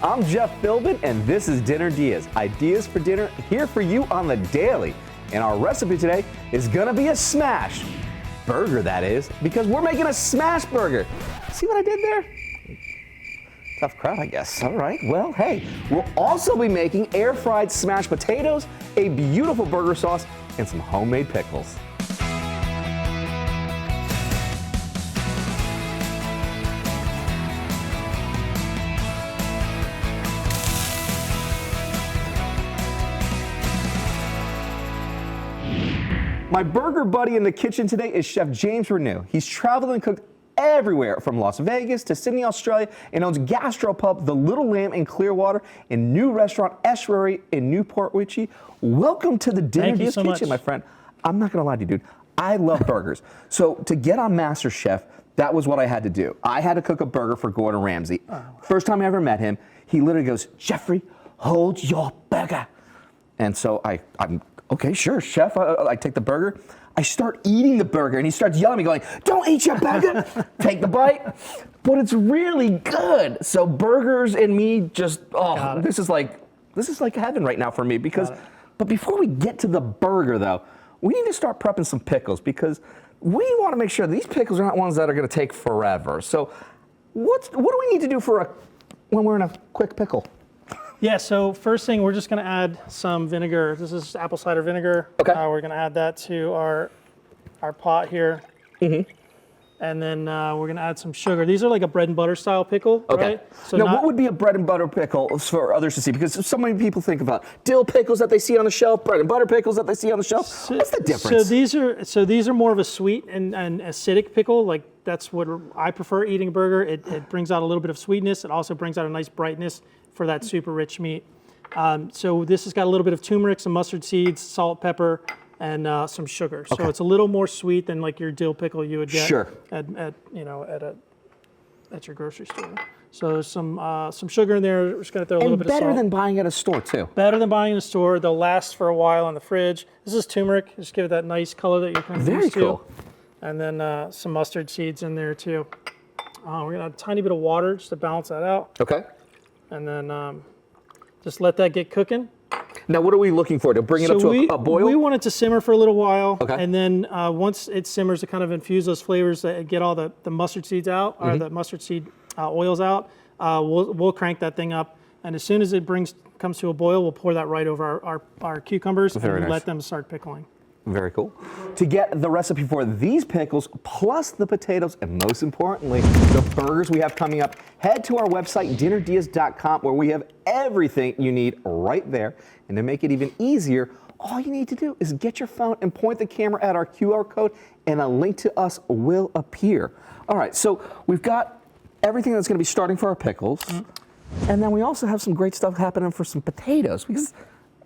I'm Jeff Philbin, and this is Dinner Diaz. Ideas for dinner here for you on the daily. And our recipe today is gonna be a smash burger, that is, because we're making a smash burger. See what I did there? Tough crowd, I guess. All right, well, hey, we'll also be making air-fried smashed potatoes, a beautiful burger sauce, and some homemade pickles. My burger buddy in the kitchen today is Chef James Renew. He's traveled and cooked everywhere from Las Vegas to Sydney, Australia, and owns gastropub The Little Lamb in Clearwater and new restaurant Estuary in Newport Richey. Welcome to the Dinner Diaz kitchen, my friend. I'm not gonna lie to you, dude. I love burgers. So to get on MasterChef, that was what I had to do. I had to cook a burger for Gordon Ramsay. First time I ever met him, he literally goes, "Jeffrey, hold your burger." And so I'm okay, sure, chef. I take the burger. I start eating the burger, and he starts yelling at me, going, "Don't eat your burger." Take the bite, but it's really good. So burgers and me just this is like heaven right now for me because. But before we get to the burger, though, we need to start prepping some pickles because we want to make sure these pickles are not ones that are going to take forever. So what do we need to do when we're in a quick pickle? Yeah, so first thing, we're just gonna add some vinegar. This is apple cider vinegar. Okay. We're gonna add that to our pot here. Mm-hmm. And then we're gonna add some sugar. These are like a bread and butter style pickle, okay. Right? So now, what would be a bread and butter pickle for others to see? Because so many people think about dill pickles that they see on the shelf, bread and butter pickles that they see on the shelf. What's the difference? So these are more of a sweet and acidic pickle. Like that's what I prefer eating a burger. It brings out a little bit of sweetness. It also brings out a nice brightness for that super rich meat. So this has got a little bit of turmeric, some mustard seeds, salt, pepper, and some sugar. So it's a little more sweet than like your dill pickle you would get at your grocery store. So there's some sugar in there. We're just gonna throw a little bit of salt. Better than buying at a store too. Better than buying in a store. They'll last for a while in the fridge. This is turmeric. Just give it that nice color that you're kind of used to. Very cool. And then some mustard seeds in there too. We're gonna add a tiny bit of water just to balance that out. Okay. And then just let that get cooking. Now, what are we looking for? To bring it up to a boil? We want it to simmer for a little while. Okay. And then once it simmers, to kind of infuse those flavors, that get all the mustard seeds out, or the mustard seed oils out, we'll crank that thing up. And as soon as it comes to a boil, we'll pour that right over our cucumbers and let them start pickling. Very cool. To get the recipe for these pickles, plus the potatoes, and most importantly, the burgers we have coming up, head to our website, dinnerdiaz.com, where we have everything you need right there. And to make it even easier, all you need to do is get your phone and point the camera at our QR code, and a link to us will appear. All right, so we've got everything that's going to be starting for our pickles. And then we also have some great stuff happening for some potatoes, because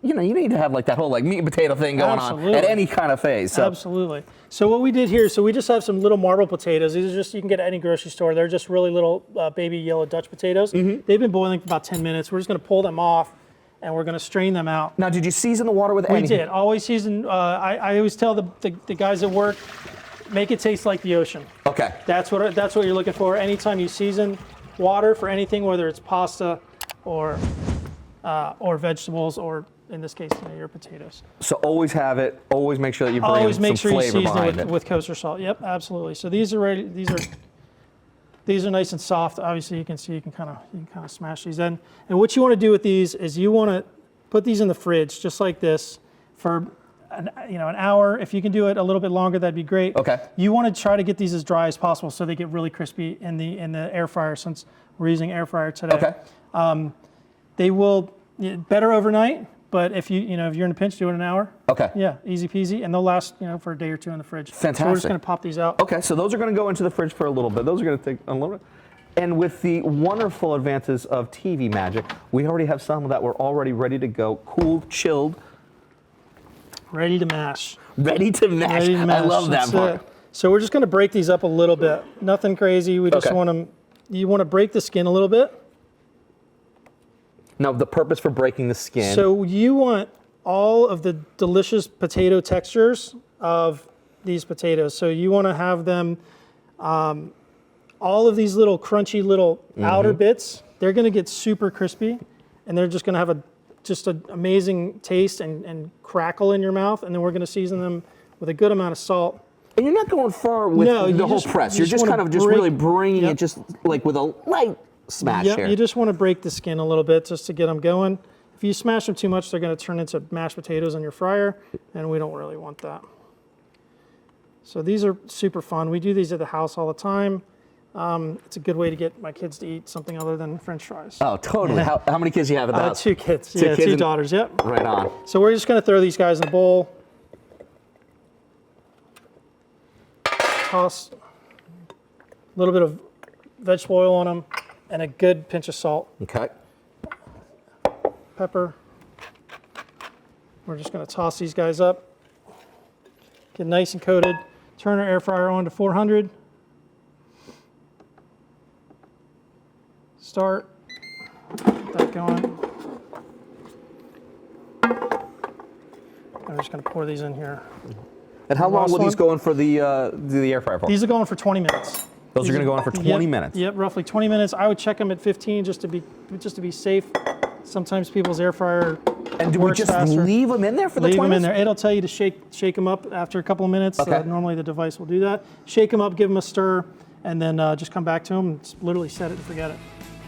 you need to have like that whole meat and potato thing going on at any kind of phase. So. Absolutely. So what we did here, we just have some little marble potatoes. These are just, you can get at any grocery store. They're just really little baby yellow Dutch potatoes. They've been boiling for about 10 minutes. We're just gonna pull them off and we're gonna strain them out. Now, did you season the water with anything? We did, always season. I always tell the guys at work, make it taste like the ocean. Okay. That's what you're looking for. Anytime you season water for anything, whether it's pasta or vegetables, or in this case, your potatoes. So always have it. Always make sure that you bring some flavor behind it. With kosher salt. Yep, absolutely. So these are ready. These are nice and soft. Obviously, you can see you can kind of smash these in. And what you want to do with these is you want to put these in the fridge just like this for an hour. If you can do it a little bit longer, that'd be great. Okay. You want to try to get these as dry as possible so they get really crispy in the air fryer, since we're using air fryer today. Okay. They will better overnight. But if you're in a pinch, do it in an hour. Okay. Yeah, easy peasy, and they'll last for a day or two in the fridge. Fantastic. So we're just going to pop these out. Okay, so those are going to go into the fridge for a little bit. Those are going to take a little bit. And with the wonderful advances of TV magic, we already have some that were already ready to go, cool, chilled. Ready to mash. Ready to mash. Ready to mash. I love that part. So we're just going to break these up a little bit. Nothing crazy. We just want them. You want to break the skin a little bit. Now, the purpose for breaking the skin. So you want all of the delicious potato textures of these potatoes. So you want to have them, all of these little crunchy little outer bits they're going to get super crispy, and they're just going to have just an amazing taste and crackle in your mouth. And then we're going to season them with a good amount of salt. And you're not going far with the whole press. You're just kind of really bringing it just like with a light smash here. You just want to break the skin a little bit just to get them going. If you smash them too much, they're going to turn into mashed potatoes in your fryer, and we don't really want that. So these are super fun. We do these at the house all the time. It's a good way to get my kids to eat something other than French fries. Oh, totally. How many kids do you have at the house? 2 kids. Two daughters, yep. Right on. So we're just going to throw these guys in a bowl. Toss a little bit of vegetable oil on them and a good pinch of salt. Okay. Pepper. We're just going to toss these guys up. Get nice and coated. Turn our air fryer on to 400. Start. Get that going. I'm just going to pour these in here. And how long will these go in for the air fryer for? These are going for 20 minutes. Those are going to go in for 20 minutes. Yep, roughly 20 minutes. I would check them at 15 just to be safe. Sometimes people's air fryer And do we just leave them in there for the 20 minutes? Leave them in there. It'll tell you to shake them up after a couple of minutes. Okay. Normally the device will do that. Shake them up, give them a stir, and then just come back to them and literally set it and forget it.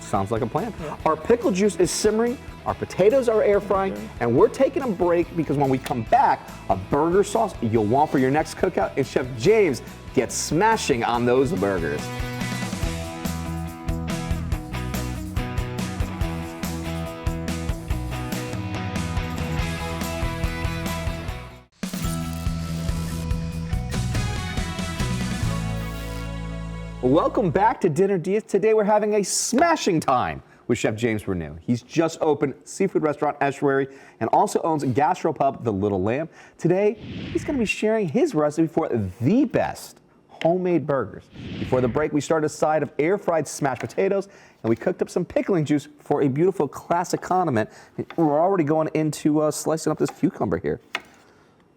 Sounds like a plan. Yeah. Our pickle juice is simmering, our potatoes are air frying, and we're taking a break because when we come back, a burger sauce you'll want for your next cookout, and Chef James gets smashing on those burgers. Welcome back to Dinner DeeAs. Today we're having a smashing time with Chef James Renew. He's just opened seafood restaurant Estuary and also owns gastropub The Little Lamb. Today he's going to be sharing his recipe for the best homemade burgers. Before the break, we started a side of air-fried smashed potatoes, and we cooked up some pickling juice for a beautiful classic condiment. We're already going into slicing up this cucumber here.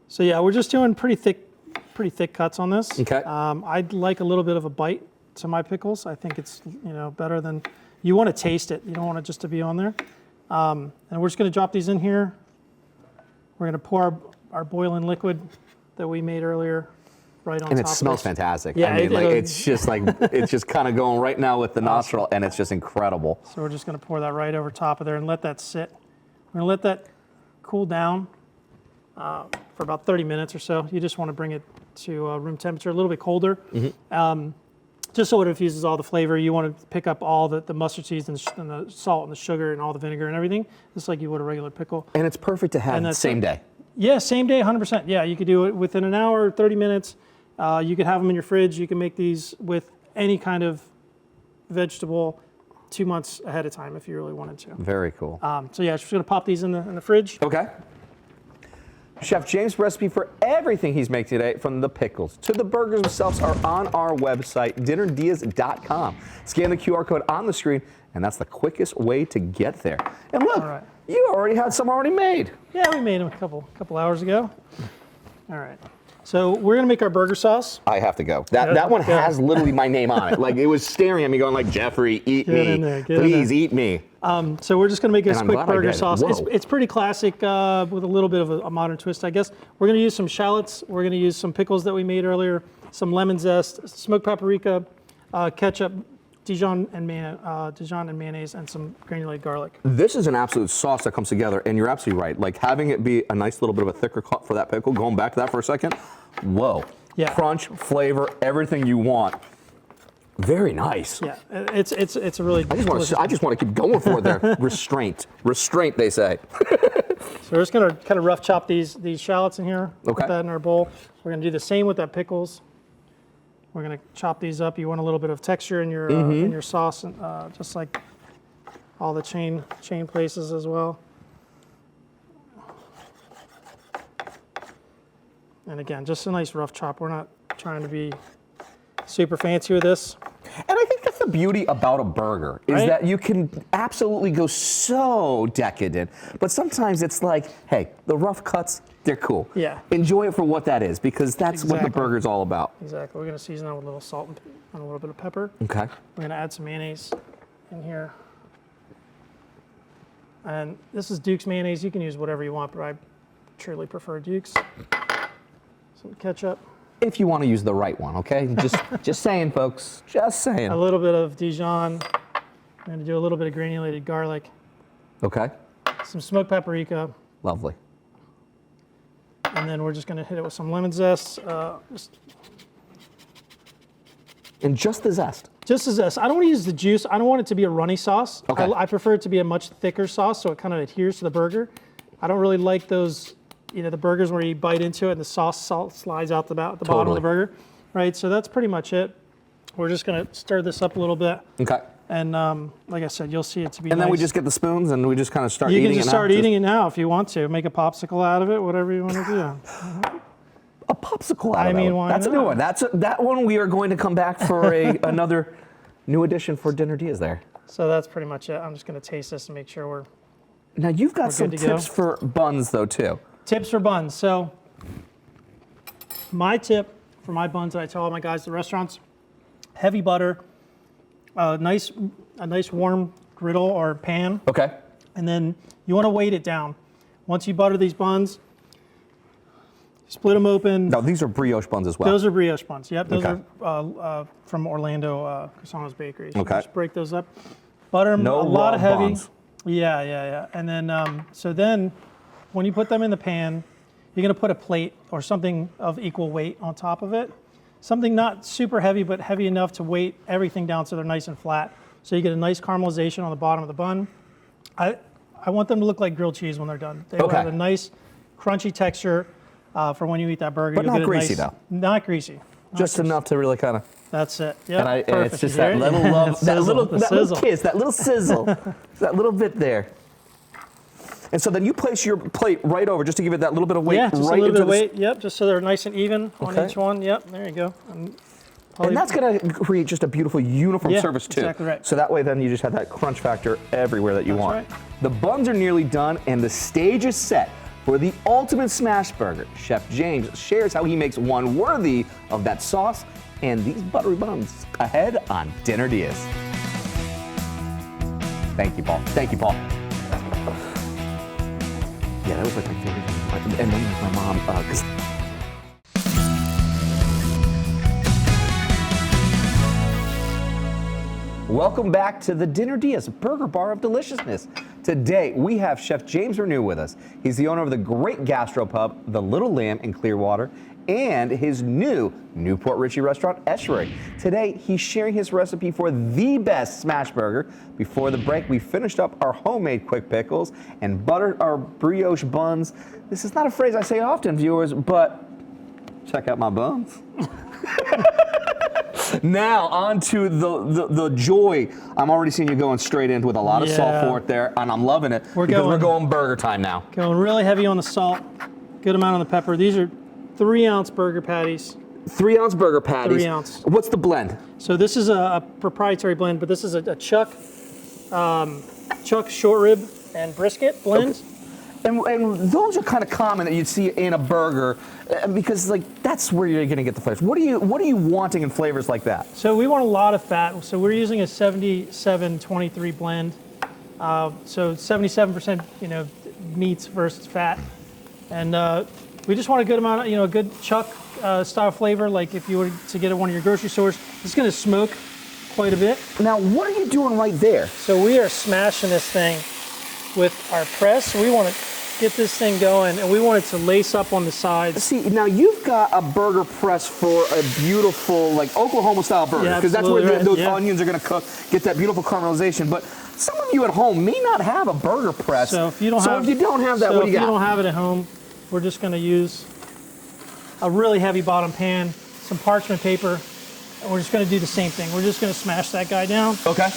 So yeah, we're just doing pretty thick cuts on this. Okay. I'd like a little bit of a bite to my pickles. I think it's better than, you want to taste it. You don't want it just to be on there. And we're just going to drop these in here. We're going to pour our boiling liquid that we made earlier right on top. And it smells fantastic. Yeah, I mean, it's just like it's just kind of going right now with the nostril, and it's just incredible. So we're just going to pour that right over top of there and let that sit. We're going to let that cool down for about 30 minutes or so. You just want to bring it to room temperature, a little bit colder. Mm-hmm. Just so it infuses all the flavor. You want to pick up all the mustard seeds and the salt and the sugar and all the vinegar and everything, just like you would a regular pickle. And it's perfect to have the same day. Yeah, same day, 100%. Yeah, you could do it within an hour, 30 minutes. You could have them in your fridge. You can make these with any kind of vegetable 2 months ahead of time if you really wanted to. Very cool. So yeah, just going to pop these in the fridge. Okay. Chef James' recipe for everything he's making today, from the pickles to the burgers themselves, are on our website, dinnerdeas.com. Scan the QR code on the screen, and that's the quickest way to get there. And look, you already had some already made. Yeah, we made them a couple hours ago. All right. So we're gonna make our burger sauce. I have to go. That one has literally my name on it. Like, it was staring at me going like, Jeffrey, eat me. Please eat me. So we're just gonna make this quick burger sauce. Whoa. It's pretty classic with a little bit of a modern twist, I guess. We're gonna use some shallots. We're gonna use some pickles that we made earlier, some lemon zest, smoked paprika, ketchup, Dijon and mayonnaise, and some granulated garlic. This is an absolute sauce that comes together, and you're absolutely right. Like, having it be a nice little bit of a thicker cut for that pickle, going back to that for a second, whoa. Yeah. Crunch, flavor, everything you want. Very nice. Yeah, it's a really I just want to keep going for it there. Restraint, they say. So we're just gonna kind of rough chop these shallots in here. Okay. Put that in our bowl. We're gonna do the same with that pickles. We're gonna chop these up. You want a little bit of texture in your sauce, and just like all the chain places as well. And again, just a nice rough chop. We're not trying to be super fancy with this. And I think that's the beauty about a burger, is that you can absolutely go so decadent, but sometimes it's like, hey, the rough cuts, they're cool. Yeah. Enjoy it for what that is, because that's what the burger's all about. Exactly. We're gonna season that with a little salt and a little bit of pepper. Okay. We're gonna add some mayonnaise in here. And this is Duke's mayonnaise. You can use whatever you want, but I truly prefer Duke's. Some ketchup. If you want to use the right one, okay? Just saying, folks. Just saying. A little bit of Dijon. I'm going to do a little bit of granulated garlic. Okay. Some smoked paprika. Lovely. And then we're just going to hit it with some lemon zest. And just the zest. Just the zest. I don't want to use the juice. I don't want it to be a runny sauce. Okay. I prefer it to be a much thicker sauce so it kind of adheres to the burger. I don't really like those, the burgers where you bite into it and the salt slides out the bottom of the burger. Right, so that's pretty much it. We're just going to stir this up a little bit. Okay. And like I said, you'll see it to be And nice. then we just get the spoons and we just kind of start You eating it. can just start eating it now if you want to. Make a popsicle out of it, whatever you want to do. A popsicle out of mean, it. why That's a new not? one. That one we are going to come back for another new edition for Dinner Diaz there. So that's pretty much it. I'm just going to taste this and make sure we're... Now you've got some good to go. tips for buns though too. Tips for buns. So my tip for my buns that I tell all my guys at the restaurants, heavy butter, a nice warm griddle or pan, Okay. and then you want to weight it down. Once you butter these buns, split them open. Now these are brioche buns as well. Those are brioche buns. Yep, those Okay. are from Orlando Casano's Bakery. So Okay. just break those up. Butter them No a lot raw of heavy. buns. Yeah. And then so then when you put them in the pan, you're going to put a plate or something of equal weight on top of it. Something not super heavy, but heavy enough to weight everything down so they're nice and flat. So you get a nice caramelization on the bottom of the bun. I want them to look like grilled cheese when they're done. They will Okay. have a nice crunchy texture for when you eat that burger. But You'll not get a greasy, nice, though. Not greasy. Just enough to really kind of. That's it. Yeah, And perfect. it's just You hear that it? little love, that Sizzle, little the that little sizzle. kiss, that little sizzle, that little bit there. And so then you place your plate right over just to give it that little bit of weight. Yeah, just right a little bit into of the weight. Yep, just so they're nice and even on Okay. each one. Yep, there you go. And that's going to create just a beautiful uniform Yeah, surface too. exactly right. So that way then you just have that crunch factor everywhere that you That's want. right. The buns are nearly done and the stage is set for the ultimate smash burger. Chef James shares how he makes one worthy of that sauce and these buttery buns ahead on Dinner Diaz. Thank you, Paul. Thank you, Paul. Yeah, that was like my favorite thing. And then my mom, 'cause welcome back to the Dinner Diaz Burger Bar of Deliciousness. Today, we have Chef James Renew with us. He's the owner of the great gastropub, The Little Lamb in Clearwater, and his new Newport Richie restaurant, Estuary. Today, he's sharing his recipe for the best smash burger. Before the break, we finished up our homemade quick pickles and buttered our brioche buns. This is not a phrase I say often, viewers, but check out my buns. Now, on to the joy. I'm already seeing you going straight in with a lot of salt Yeah. for it there, and I'm loving it We're because we're going- going burger time now. Going really heavy on the salt, good amount on the pepper. These are 3-ounce burger patties. 3-ounce burger patties. 3 ounce. What's the blend? So this is a proprietary blend, but this is a chuck short rib and brisket blend. And those are kind of common that you'd see in a burger because like that's where you're going to get the flavors. What are you wanting in flavors like that? So we want a lot of fat. So we're using a 77-23 blend. So 77%, meats versus fat, and we just want a good amount of, a good chuck style flavor. Like if you were to get at one of your grocery stores, it's going to smoke quite a bit. Now, what are you doing right there? So we are smashing this thing with our press. We want to get this thing going, and we want it to lace up on the sides. See, now you've got a burger press for a beautiful, like Oklahoma style burger, Yeah, because that's where absolutely right, those yeah. onions are going to cook, get that beautiful caramelization. But some of you at home may not have a burger press. So if you don't have that, what do you if you got? don't have it at home, we're just going to use a really heavy bottom pan, some parchment paper, and we're just going to do the same thing. We're just going to smash that guy down. Okay.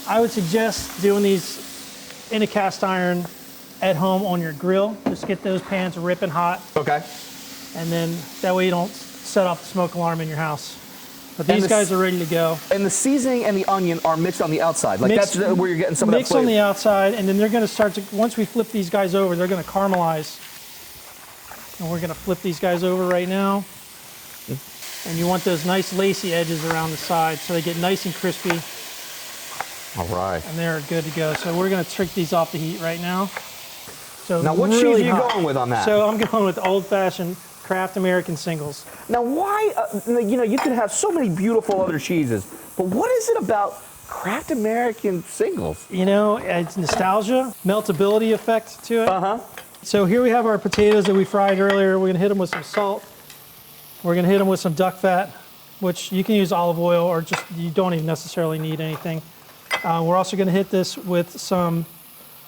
I would suggest doing these in a cast iron at home on your grill. Just get those pans ripping hot, Okay. and then that way you don't set off the smoke alarm in your house. But And these this- guys are ready to go. And the seasoning and the onion are mixed on the outside. Like Mixed- that's where you're getting some of that Mix on flavor. the outside, and then they're going to start to, once we flip these guys over, they're going to caramelize. And we're going to flip these guys over right now. And you want those nice lacy edges around the side so they get nice and crispy. All right. And they're good to go. So we're going to trick these off the heat right now. So Now, what cheese are you going with on that? So I'm going with old-fashioned Kraft American singles. Now, why, you can have so many beautiful other cheeses, but what is it about Kraft American singles? It's nostalgia, meltability effect to it. Uh-huh. So here we have our potatoes that we fried earlier. We're going to hit them with some salt. We're going to hit them with some duck fat, which you can use olive oil or just, you don't even necessarily need anything. We're also going to hit this with some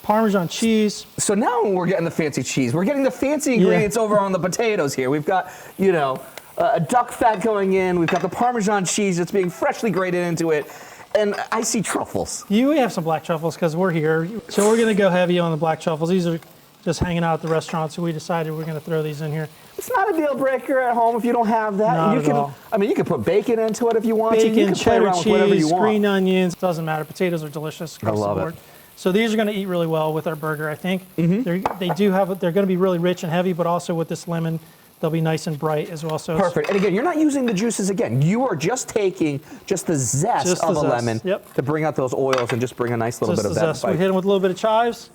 Parmesan cheese. So now we're getting the fancy cheese. We're getting the fancy ingredients over on the potatoes here. We've got, a duck fat going in. We've got the Parmesan cheese that's being freshly grated into it. And I see truffles. We have some black truffles because we're here. So we're going to go heavy on the black truffles. These are just hanging out at the restaurant, so we decided we're going to throw these in here. It's not a deal breaker at home if you don't have that. Not at all. You can put bacon into it if you want to. You Bacon, can play around with whatever you cheese, want. green onions, doesn't matter. Potatoes are delicious across I love the board. it. So these are going to eat really well with our burger, I think. They're going to be really rich and heavy, but also with this lemon, they'll be nice and bright as well. So Perfect. And again, you're not using the juices again. You are just taking the zest of a lemon to bring out those oils and just bring a nice little bit of that zest. We hit them with a little bit of chives.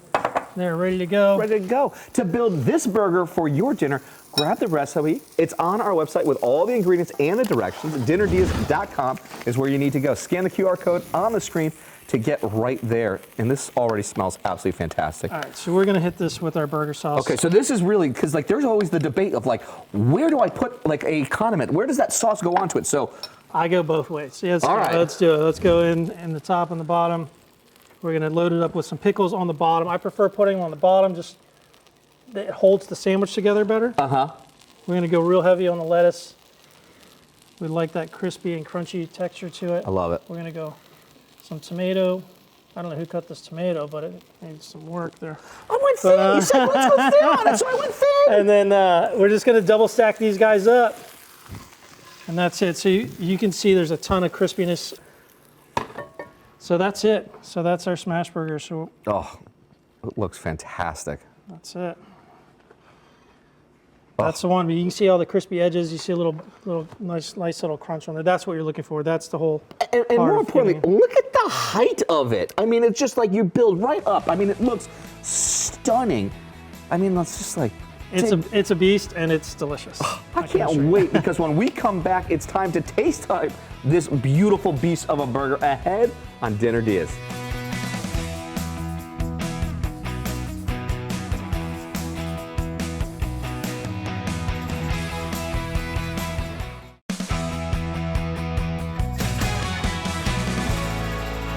They're ready to go. Ready to go. To build this burger for your dinner, grab the recipe. It's on our website with all the ingredients and the directions. DinnerDeas.com is where you need to go. Scan the QR code on the screen to get right there. And this already smells absolutely fantastic. All right, so we're going to hit this with our burger sauce. Okay, so this is really, because there's always the debate of where do I put a condiment? Where does that sauce go onto it? So I go both ways. Yes, all right. Let's do it. Let's go in the top and the bottom. We're going to load it up with some pickles on the bottom. I prefer putting them on the bottom, just it holds the sandwich together better. Uh-huh. We're going to go real heavy on the lettuce. We like that crispy and crunchy texture to it. I love it. We're going to go some tomato. I don't know who cut this tomato, but it needs some work there. I went thin. You said let's go thin on it, so I went thin. And then we're just going to double stack these guys up. And that's it. So you can see there's a ton of crispiness. So that's it. So that's our smash burger. So Oh, it looks fantastic. that's it. That's the one. But you can see all the crispy edges. You see a little nice little crunch on there. That's what you're looking for. That's the whole. And more importantly, look at the height of it. It's just you build right up. It looks stunning. That's just It's a beast and it's delicious. I can't wait because when we come back, it's time to taste time this beautiful beast of a burger ahead on Dinner Diaz.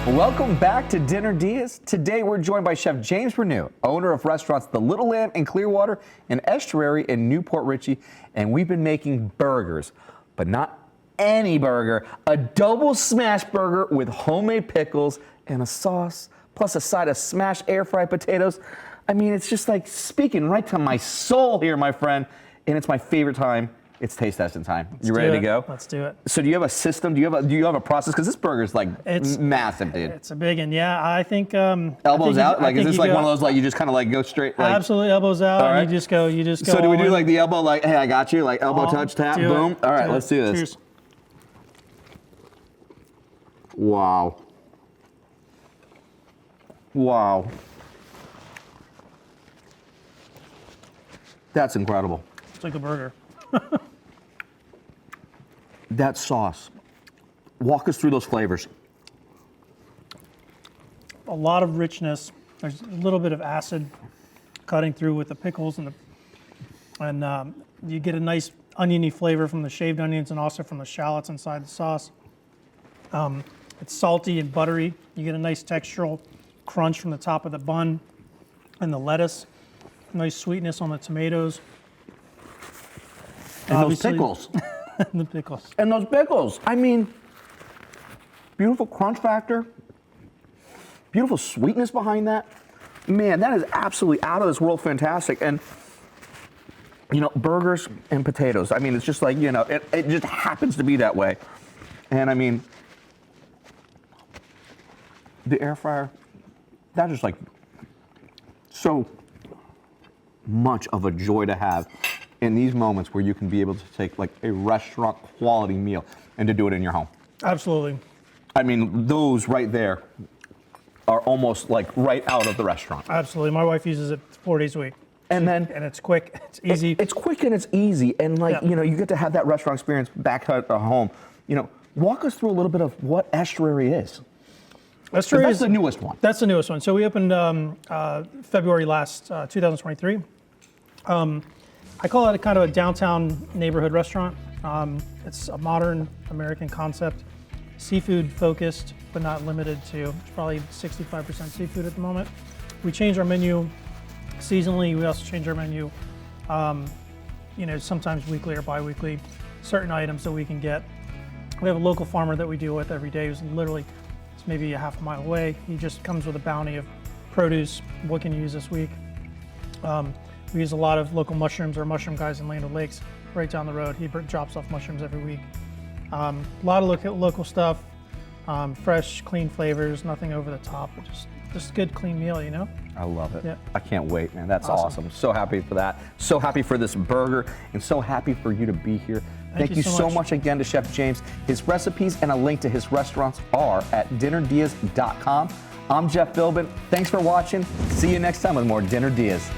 Welcome back to Dinner Diaz. Today we're joined by Chef James Renew, owner of restaurants The Little Lamb in Clearwater and Estuary in Newport Richey, and we've been making burgers, but not any burger, a double smash burger with homemade pickles and a sauce, plus a side of smashed air-fried potatoes. It's just speaking right to my soul here, my friend, and it's my favorite time. It's taste testing time. You ready to go? Let's do it. So do you have a system? Do you have a process? Because this burger's it's massive, dude. It's a big one. Yeah, I think. Elbows out? Is this one of those you just kind of go straight? Absolutely, elbows out. All right. And you just go. So do we do the elbow hey, I got you, elbow touch, tap, boom? All right, let's do this. Cheers. Wow. Wow. That's incredible. It's like a burger. That sauce. Walk us through those flavors. A lot of richness. There's a little bit of acid cutting through with the pickles and you get a nice oniony flavor from the shaved onions and also from the shallots inside the sauce. It's salty and buttery. You get a nice textural crunch from the top of the bun and the lettuce. Nice sweetness on the tomatoes. And those pickles. The pickles. And those pickles. Beautiful crunch factor. Beautiful sweetness behind that. Man, that is absolutely out of this world fantastic. And, burgers and potatoes. It's just it just happens to be that way. And the air fryer, that is so much of a joy to have in these moments where you can be able to take a restaurant quality meal and to do it in your home. Absolutely. Those right there, almost like right out of the restaurant. Absolutely. My wife uses it 4 days a week. And then And it's quick, it's easy. It's quick and it's easy, and like Yeah. you know, you get to have that restaurant experience back at home. You know, walk us through a little bit of what Estuary is. Estuary That's is the newest one. That's the newest one. So we opened February last, 2023. I call it a kind of a downtown neighborhood restaurant. It's a modern American concept, seafood focused, but not limited to. It's probably 65% seafood at the moment. We change our menu seasonally. We also change our menu, you know, sometimes weekly or bi-weekly, certain items that we can get. We have a local farmer that we deal with every day who's literally, it's maybe a half a mile away. He just comes with a bounty of produce. What can you use this week? We use a lot of local mushrooms. Our mushroom guys in Land O'Lakes, right down the road. He drops off mushrooms every week. A lot of local stuff, fresh, clean flavors, nothing over the top, but just a good, clean meal, you know? I love it. Yeah. I can't wait, man. That's Awesome. awesome. So happy for that. So happy for this burger, and so happy for you to be here. Thank you so much again to Chef James. His recipes and a link to his restaurants are at dinnerdeas.com. I'm Jeff Philbin. Thanks for watching. See you next time with more Dinner Diaz.